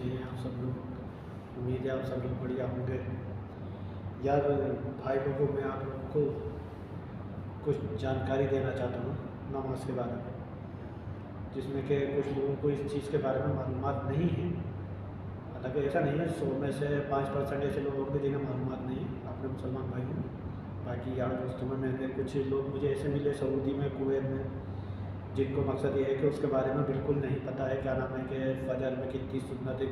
कैसे हैं आप सब लोग। उम्मीद है आप सब लोग बढ़िया होंगे। यार भाई लोगों, मैं आप लोगों को कुछ जानकारी देना चाहता हूँ नमाज के बारे में, जिसमें कि कुछ लोगों को इस चीज़ के बारे में मालूमात नहीं है। हालांकि ऐसा नहीं है, 100 में से 5% ऐसे लोग होंगे जिन्हें मालूमात नहीं है, अपने मुसलमान भाई हैं। बाकी यार दोस्तों में मैंने कुछ लोग मुझे ऐसे मिले सऊदी में, कुवैत में, जिनको मकसद ये है कि उसके बारे में बिल्कुल नहीं पता है। क्या नाम है कि फजर में कितनी सुन्नतें,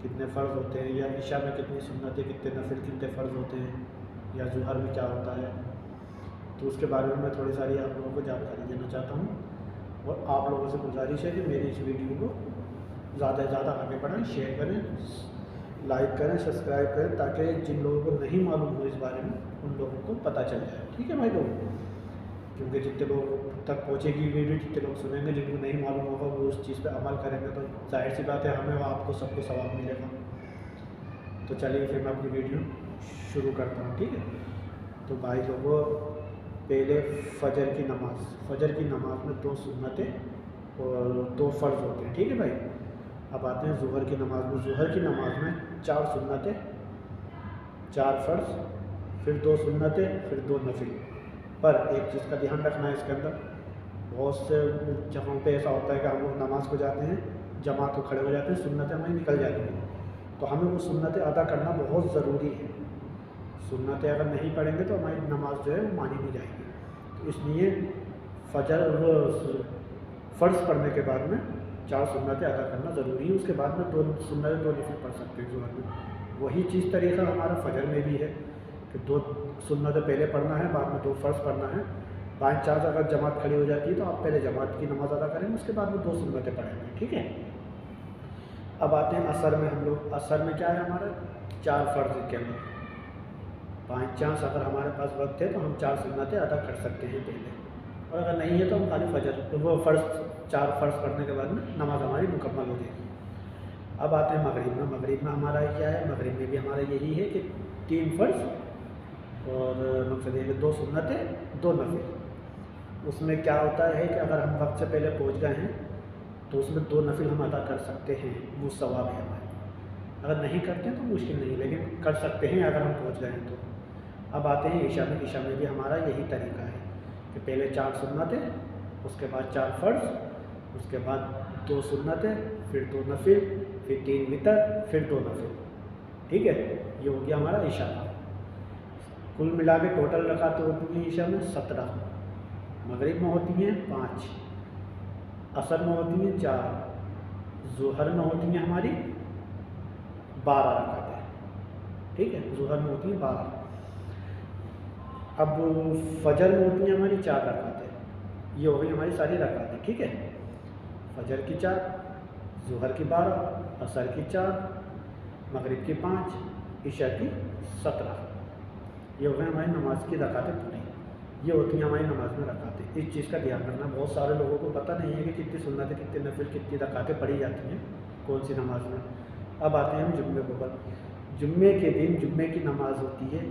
कितने फ़र्ज़ होते हैं, या इशा में कितनी सुन्नतें, कितने नफिल, कितने फ़र्ज़ होते हैं, या ज़ुहर में क्या होता है। तो उसके बारे में मैं थोड़ी सारी आप लोगों को जानकारी देना चाहता हूँ। और आप लोगों से गुजारिश है कि मेरी इस वीडियो को ज़्यादा से ज़्यादा आगे बढ़ाएं, शेयर करें, लाइक करें, सब्सक्राइब करें, ताकि जिन लोगों को नहीं मालूम हो इस बारे में उन लोगों को पता चल जाए। ठीक है भाई लोग, क्योंकि जितने लोग तक पहुँचेगी वीडियो, जितने लोग सुनेंगे, जिनको नहीं मालूम होगा वो उस चीज़ पे अमल करेंगे, तो जाहिर सी बात है हमें और आपको सबको सवाब मिलेगा। तो चलिए फिर मैं अपनी वीडियो शुरू करता हूँ। ठीक है, तो भाई लोगों, पहले फ़जर की नमाज में 2 सुन्नतें और 2 फ़र्ज़ होते हैं। ठीक है भाई। अब आते हैं ज़ुहर की नमाज में 4 सुन्नतें, 4 फ़र्ज़, फिर 2 सुन्नतें, फिर 2 नफिल। पर एक चीज़ का ध्यान रखना है इसके अंदर, बहुत से जगहों पे ऐसा होता है कि हम लोग नमाज को जाते हैं, जमात को खड़े हो जाते हैं, सुन्नतें हमें निकल जाती हैं, तो हमें वो सुन्नतें अदा करना बहुत ज़रूरी है। सुन्नतें अगर नहीं पढ़ेंगे तो हमारी नमाज जो है वो मानी नहीं जाएगी। तो इसलिए फ़र्ज़ पढ़ने के बाद में 4 सुन्नतें अदा करना ज़रूरी है। उसके बाद में 2 सुन्नतें, 2 नफिल पढ़ सकते हैं ज़ुहर में। वही चीज़ तरीक़ा हमारा फ़जर में भी है कि 2 सुन्नतें पहले पढ़ना है, बाद में 2 फ़र्ज़ पढ़ना है। बाई चांस अगर जमात खड़ी हो जाती है तो आप पहले जमात की नमाज़ अदा करेंगे, उसके बाद में 2 सुन्नतें पढ़ेंगे। ठीक है। अब आते हैं असर में। हम लोग असर में क्या है, हमारा 4 फ़र्ज़ के अंदर बाई चांस अगर हमारे पास वक्त है तो हम 4 सुन्नतें अदा कर सकते हैं पहले, और अगर नहीं है तो हम खाली फजर वो 4 फ़र्ज़ पढ़ने के बाद में नमाज हमारी मुकम्मल हो जाएगी। अब आते हैं मगरिब में हमारा क्या है, मगरिब में भी हमारा यही है कि 3 फ़र्ज़ और मकसद है कि 2 सुन्नतें, 2 नफिल। उसमें क्या होता है कि अगर हम वक्त से पहले पहुंच गए हैं तो उसमें 2 नफिल हम अदा कर सकते हैं, वो सवाब है हमारे। अगर नहीं करते हैं तो मुश्किल नहीं, लेकिन कर सकते हैं अगर हम पहुंच गए हैं तो। अब आते हैं ईशा में भी हमारा यही तरीका है कि पहले 4 सुन्नतें, उसके बाद 4 फ़र्ज़, उसके बाद 2 सुन्नतें, फिर 2 नफिल, फिर 3 वितर, फिर 2 नफिल। ठीक है, ये हो गया हमारा ईशा का। कुल मिला के टोटल रकातें होती हैं ईशा में 17, मगरिब में होती हैं 5, असर में होती हैं 4, ज़ुहर में होती हैं हमारी 12 रकातें। ठीक है, ज़ुहर में होती हैं 12। अब फजर में होती हैं हमारी 4 रकातें। ये हो गई हमारी सारी रकातें। ठीक है, फजर की 4, ज़ुहर की 12, असर की 4, मगरिब की 5, ईशा की 17। ये हो गई हमारी नमाज की रकातें पूरी। ये होती हैं हमारी नमाज में रकातें। इस चीज़ का ध्यान रखना, बहुत सारे लोगों को पता नहीं है कि कितनी सुन्नतें, कितने नफिल, कितनी रकातें पढ़ी जाती हैं कौन सी नमाज में। अब आते हैं हम जुम्मे के ऊपर। जुम्मे के दिन जुम्मे की नमाज होती है,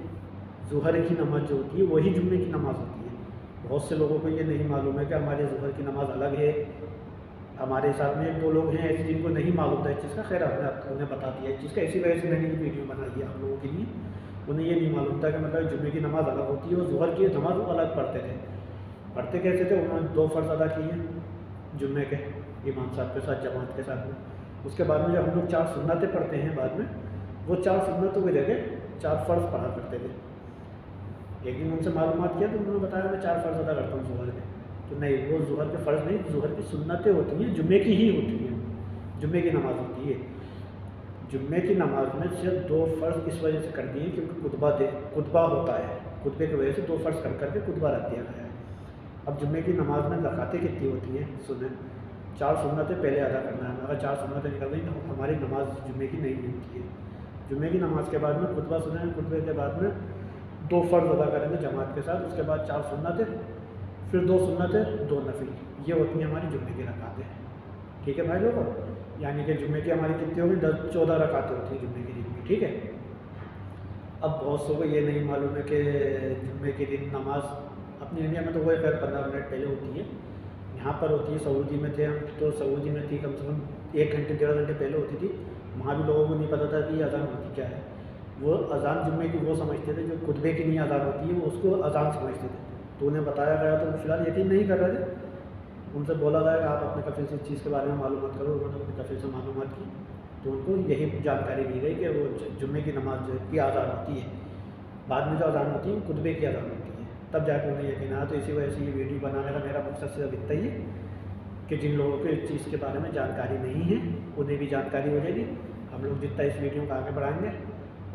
ज़ुहर की नमाज जो होती है वही जुम्मे की नमाज होती है। बहुत से लोगों को ये नहीं मालूम है कि हमारे ज़ुहर की नमाज अलग है। हमारे साथ में 2 लोग हैं ऐसे जिनको नहीं मालूम था इस चीज़ का। खैर हमने उन्हें बता दिया इस चीज़ का, इसी वजह से मैंने ये वीडियो बनाई है आप लोगों के लिए। उन्हें ये नहीं मालूम था कि मतलब जुम्मे की नमाज़ अलग होती है और ज़ुहर की नमाज़ अलग पढ़ते कैसे थे। उन्होंने 2 फ़र्ज़ अदा किए जुम्मे के इमाम साहब के साथ, जमात के साथ में। उसके बाद में जब हम लोग 4 सुन्नतें पढ़ते हैं बाद में, वो 4 सुन्नतों की जगह 4 फ़र्ज़ पढ़ा करते थे। एक दिन उनसे मालूमात किया तो उन्होंने बताया मैं 4 फ़र्ज़ अदा करता हूँ ज़ुहर के। तो नहीं, वो ज़ुहर के फ़र्ज़ नहीं, ज़ुहर की सुन्नतें होती हैं, जुम्मे की ही होती हैं, जुम्मे की नमाज़ होती है। जुम्मे की नमाज में सिर्फ 2 फ़र्ज़ इस वजह से कर दिए क्योंकि खुतबा होता है, खुतबे की वजह से 2 फ़र्ज़ कर करके खुतबा रख दिया गया है। अब जुम्मे की नमाज में रकातें कितनी होती हैं सुने, 4 सुन्नतें पहले अदा करना है। अगर 4 सुन्नतें निकल गई तो हमारी नमाज जुम्मे की नहीं होती है। जुम्मे की नमाज के बाद में खुतबा सुने, खुतबे के बाद में 2 फ़र्ज़ अदा करेंगे जमात के साथ, उसके बाद 4 सुन्नतें, फिर 2 सुन्नतें, 2 नफिल। ये होती हैं हमारी जुम्मे की रकातें। ठीक है भाई लोगों, यानी कि जुम्मे की हमारी कितनी होगी, 14 रकातें होती हैं जुम्मे के दिन में। ठीक है। अब बहुत सौ को ये नहीं मालूम है कि जुम्मे के दिन नमाज अपनी इंडिया में तो वो खैर 15 मिनट पहले होती है, यहाँ पर होती है, सऊदी में थे हम तो सऊदी में थी कम से कम 1 घंटे 1.5 घंटे पहले होती थी। वहाँ भी लोगों को नहीं पता था कि ये अज़ान होती क्या है। वो अज़ान जुम्मे की वो समझते थे, जो खुतबे की नहीं अज़ान होती है वो उसको अज़ान समझते थे। तो उन्हें बताया गया तो फिलहाल यकीन नहीं कर रहे थे। उनसे बोला गया कि आप अपने कफ़ील से इस चीज़ के बारे में मालूमात करो। उन्होंने अपने कफ़ील से मालूमात की तो उनको यही जानकारी दी गई कि वो जुम्मे की नमाज की अज़ान होती है। बाद में जो अज़ान होती है वो खुतबे की अज़ान होती है, तब जाकर उन्हें यकीन आया। तो इसी वजह से ये वीडियो बनाने का मेरा मकसद सिर्फ इतना ही है कि जिन लोगों को इस चीज़ के बारे में जानकारी नहीं है उन्हें भी जानकारी हो जाएगी। हम लोग जितना इस वीडियो को आगे बढ़ाएंगे,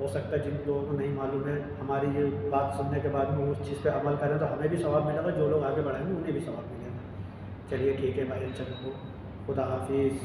हो सकता है जिन लोगों को नहीं मालूम है हमारी ये बात सुनने के बाद में उस चीज़ पे अमल करें तो हमें भी सवाब मिलेगा, जो लोग आगे बढ़ाएंगे उन्हें भी सवाब मिलेगा। चलिए ठीक है भाई, चलो खुदा हाफिज़।